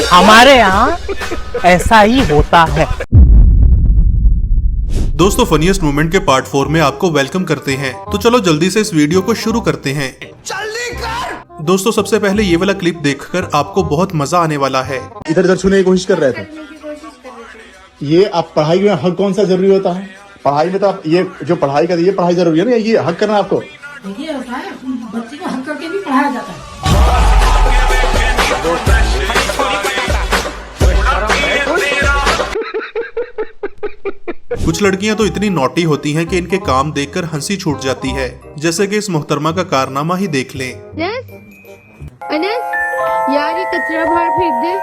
हमारे यहाँ ऐसा ही होता है। दोस्तों फनीएस्ट मोमेंट के पार्ट 4 में आपको वेलकम करते हैं। तो चलो जल्दी से इस वीडियो को शुरू करते हैं। जल्दी कर। दोस्तों सबसे पहले ये वाला क्लिप देखकर आपको बहुत मजा आने वाला है। इधर उधर छूने की कोशिश कर रहे थे। ये आप पढ़ाई में हक कौन सा जरूरी होता है? पढ़ाई में तो आप ये जो पढ़ाई का ये पढ़ाई जरूरी है ना, ये हक करना आपको। ये होता है बच्चे को हक करके भी पढ़ाया जाता है। कुछ लड़कियां तो इतनी नॉटी होती हैं कि इनके काम देखकर हंसी छूट जाती है, जैसे कि इस मोहतरमा का कारनामा ही देख लें। अनस, यार ये कचरा बाहर फेंक दे।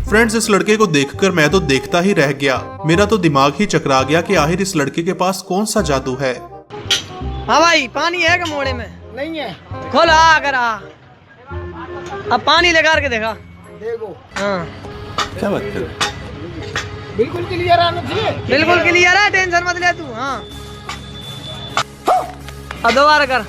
फ्रेंड्स इस लड़के को देखकर मैं तो देखता ही रह गया। मेरा तो दिमाग ही चकरा गया कि आखिर इस लड़के के पास कौन सा जादू है। हाँ भाई पानी है क्या मोड़े में? नहीं है। खोला अगर अब पानी लगा के देखा। देखो। हाँ क्या बात कर? बिल्कुल क्लियर आना चाहिए। बिल्कुल क्लियर है, टेंशन मत ले तू। हाँ अब दोबारा कर।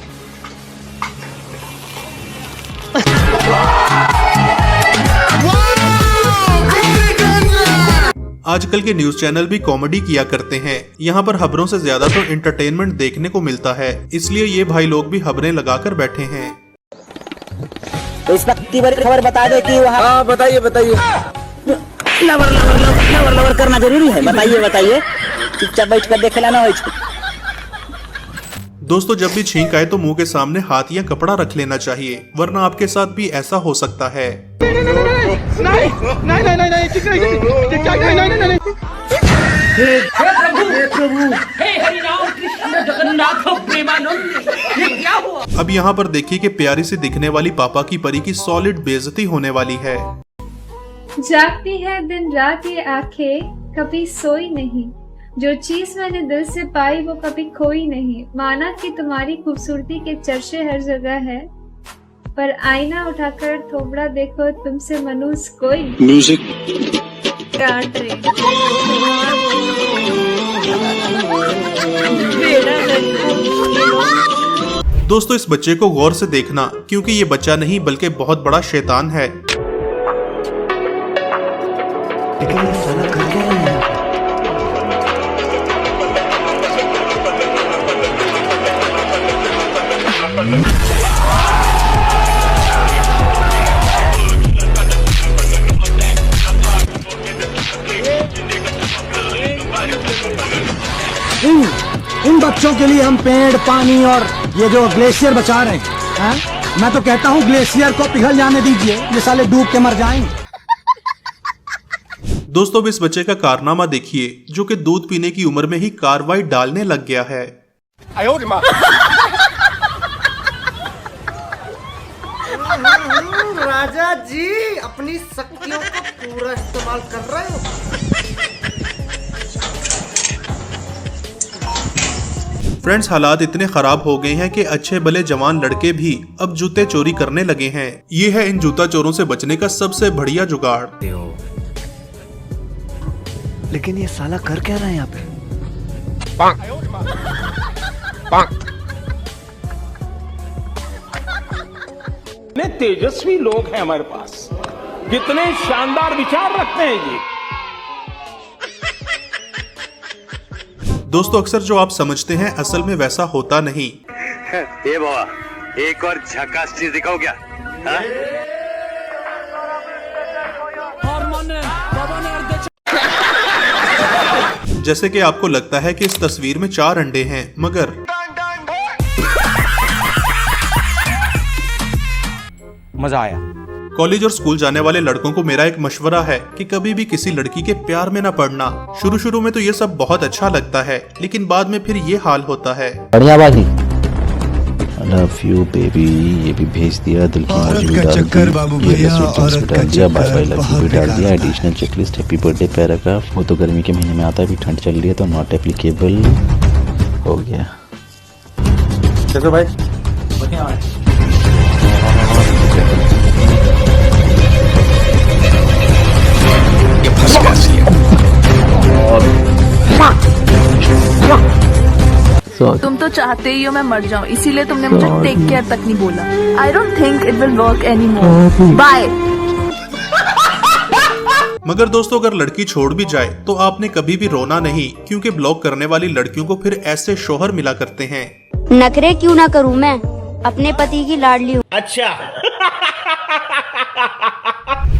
आजकल के न्यूज चैनल भी कॉमेडी किया करते हैं। यहाँ पर खबरों से ज्यादा तो एंटरटेनमेंट देखने को मिलता है, इसलिए ये भाई लोग भी खबरें लगाकर बैठे हैं। तो इस वक्त की बड़ी खबर बता दे कि वहाँ। हाँ बताइए बताइए। Lover lover lover lover lover करना जरूरी है? बताइए बताइए, चुपचाप बैठ कर देखे ना। दोस्तों जब भी छींक आए तो मुंह के सामने हाथ या कपड़ा रख लेना चाहिए, वरना आपके साथ भी ऐसा हो सकता है। अब यहाँ पर देखिए कि प्यारी सी दिखने वाली पापा की परी की सॉलिड बेइज्जती होने वाली है। जागती है दिन रात ये आंखें, कभी सोई नहीं। जो चीज मैंने दिल से पाई वो कभी खोई नहीं। माना कि तुम्हारी खूबसूरती के चर्चे हर जगह है, पर आईना उठाकर थोबड़ा देखो तुमसे मनुष्य कोई नहीं। म्यूजिक डांट रही। दोस्तों इस बच्चे को गौर से देखना, क्योंकि ये बच्चा नहीं बल्कि बहुत बड़ा शैतान है। इन बच्चों के लिए हम पेड़, पानी और ये जो ग्लेशियर बचा रहे हैं, मैं तो कहता हूँ ग्लेशियर को पिघल जाने दीजिए, ये साले डूब के मर जाएंगे। दोस्तों अब इस बच्चे का कारनामा देखिए, जो कि दूध पीने की उम्र में ही कार्रवाई डालने लग गया है। राजा जी अपनी शक्तियों का पूरा इस्तेमाल कर रहे हो। फ्रेंड्स हालात इतने खराब हो गए हैं कि अच्छे भले जवान लड़के भी अब जूते चोरी करने लगे हैं। ये है इन जूता चोरों से बचने का सबसे बढ़िया जुगाड़। लेकिन ये साला कर क्या रहा है यहाँ पे? कितने तेजस्वी लोग हैं हमारे पास, कितने शानदार विचार रखते हैं जी। दोस्तों अक्सर जो आप समझते हैं असल में वैसा होता नहीं। ए बाबा एक और झकास चीज दिखाओ क्या? हा? जैसे कि आपको लगता है कि इस तस्वीर में 4 अंडे हैं, मगर मजा आया। कॉलेज और स्कूल जाने वाले लड़कों को मेरा एक मशवरा है कि कभी भी किसी लड़की के प्यार में न पड़ना। शुरू में तो ये सब बहुत अच्छा लगता है, लेकिन बाद में फिर ये हाल होता है। बढ़िया बाजी। लव यू बेबी, ये भी भेज दिया। दिल की इमोजी भी डाल दी, ये औरत का चक्कर, बाय बाय लव यू भी डाल दिया। Additional checklist happy birthday paragraph. वो तो गर्मी के महीने में आता है, अभी ठंड चल रही है तो नॉट एप्लीकेबल हो गया। चलो भाई तुम तो चाहते ही हो मैं मर जाऊं, इसीलिए तुमने मुझे टेक केयर तक नहीं बोला। I don't think it will work any more, bye. मगर दोस्तों अगर लड़की छोड़ भी जाए तो आपने कभी भी रोना नहीं, क्योंकि ब्लॉक करने वाली लड़कियों को फिर ऐसे शौहर मिला करते हैं। नखरे क्यों ना करूं, मैं अपने पति की लाडली हूँ। अच्छा।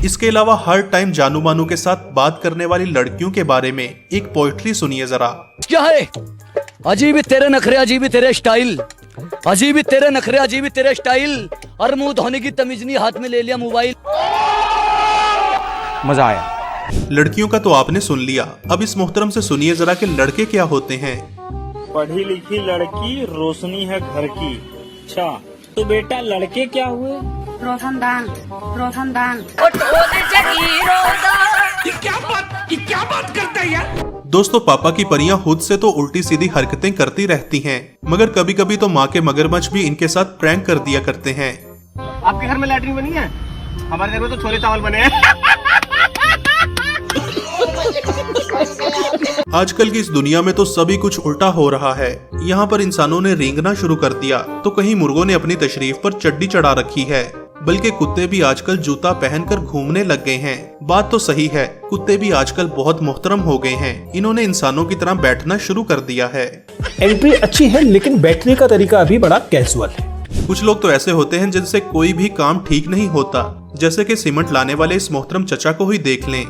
इसके अलावा हर टाइम जानू मानू के साथ बात करने वाली लड़कियों के बारे में एक पोएट्री सुनिए जरा। क्या है? अजीब तेरे नखरे, अजीब तेरे स्टाइल, अजीब तेरे नखरे, अजीब तेरे स्टाइल, और मुंह धोने की तमीज नहीं, हाथ में ले लिया मोबाइल। मजा आया। लड़कियों का तो आपने सुन लिया, अब इस मोहतरम से सुनिए जरा कि लड़के क्या होते हैं। पढ़ी लिखी लड़की रोशनी है घर की। अच्छा तो बेटा लड़के क्या हुए? रोशनदान, रोशनदान। क्या बात करता है यार? दोस्तों पापा की परियां खुद से तो उल्टी सीधी हरकतें करती रहती हैं, मगर कभी कभी तो माँ के मगरमच्छ भी इनके साथ प्रैंक कर दिया करते हैं। आपके घर में लैट्रिन बनी है? हमारे घर में तो छोले चावल बने हैं। आजकल की इस दुनिया में तो सभी कुछ उल्टा हो रहा है। यहाँ पर इंसानों ने रेंगना शुरू कर दिया तो कहीं मुर्गों ने अपनी तशरीफ पर चड्डी चढ़ा रखी है, बल्कि कुत्ते भी आजकल जूता पहनकर घूमने लग गए हैं। बात तो सही है, कुत्ते भी आजकल बहुत मोहतरम हो गए हैं, इन्होंने इंसानों की तरह बैठना शुरू कर दिया है। एंट्री अच्छी है लेकिन बैठने का तरीका अभी बड़ा कैजुअल है। कुछ लोग तो ऐसे होते हैं जिनसे कोई भी काम ठीक नहीं होता, जैसे कि सीमेंट लाने वाले इस मोहतरम चचा को ही देख लें।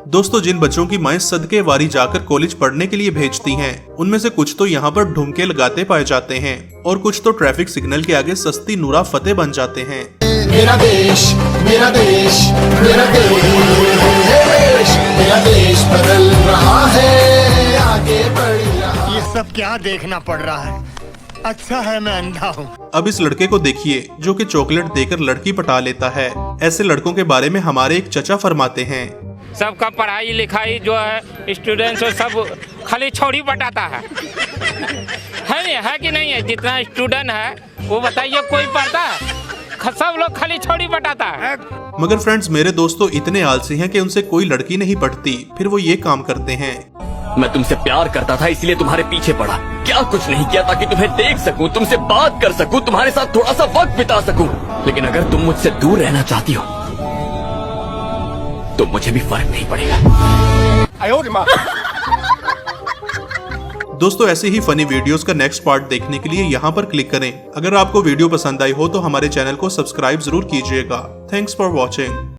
दोस्तों जिन बच्चों की माएं सदके वारी जाकर कॉलेज पढ़ने के लिए भेजती हैं, उनमें से कुछ तो यहाँ पर ढुमके लगाते पाए जाते हैं और कुछ तो ट्रैफिक सिग्नल के आगे सस्ती नूरा फतेह बन जाते हैं। मेरा देश, मेरा देश, मेरा देश, मेरा देश बदल रहा है, आगे बढ़ रहा। ये सब क्या देखना पड़ रहा है? अच्छा है मैं अंधा हूँ। अब इस लड़के को देखिए जो कि चॉकलेट देकर लड़की पटा लेता है। ऐसे लड़कों के बारे में हमारे एक चचा फरमाते हैं, सबका पढ़ाई लिखाई जो है स्टूडेंट्स सब खाली छोड़ी बटाता है कि नहीं है? जितना स्टूडेंट है वो बताइए कोई पढ़ता है? सब लोग खाली छोड़ी बटाता है। मगर फ्रेंड्स मेरे दोस्तों इतने आलसी हैं कि उनसे कोई लड़की नहीं पटती, फिर वो ये काम करते हैं। मैं तुमसे प्यार करता था इसलिए तुम्हारे पीछे पड़ा, क्या कुछ नहीं किया ताकि तुम्हें देख सकूं, तुमसे बात कर सकूं, तुम्हारे साथ थोड़ा सा वक्त बिता सकूं। लेकिन अगर तुम मुझसे दूर रहना चाहती हो तो मुझे भी फर्क नहीं पड़ेगा। दोस्तों ऐसी ही फनी वीडियोस का नेक्स्ट पार्ट देखने के लिए यहाँ पर क्लिक करें। अगर आपको वीडियो पसंद आई हो तो हमारे चैनल को सब्सक्राइब जरूर कीजिएगा। Thanks for watching.